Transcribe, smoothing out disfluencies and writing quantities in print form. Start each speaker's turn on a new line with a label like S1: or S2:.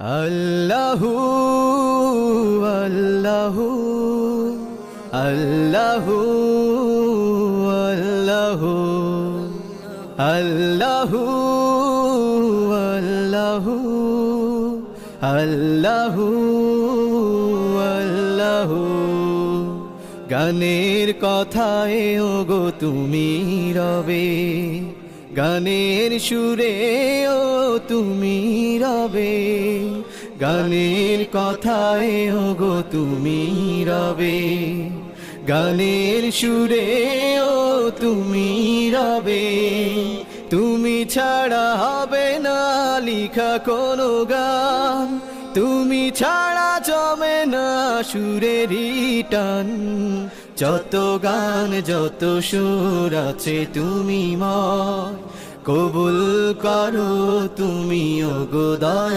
S1: আল্লাহু আল্লাহু আল্লাহু আল্লাহু আল্লাহু আল্লাহু আল্লাহু আল্লাহু গানের কথায় ওগো তুমি রবে, গানের সুরে ও তুমি রবে, গানের কথায় ওগো তুমি রবে, গানের সুরে ও তুমি রবে। তুমি ছাড়া হবে না লিখা কোনো গান, তুমি ছাড়া জমে না সুরেরই টান। যত গান যত সুর আছে তুমি ময়, কবুল করো তুমি ওগো দয়া।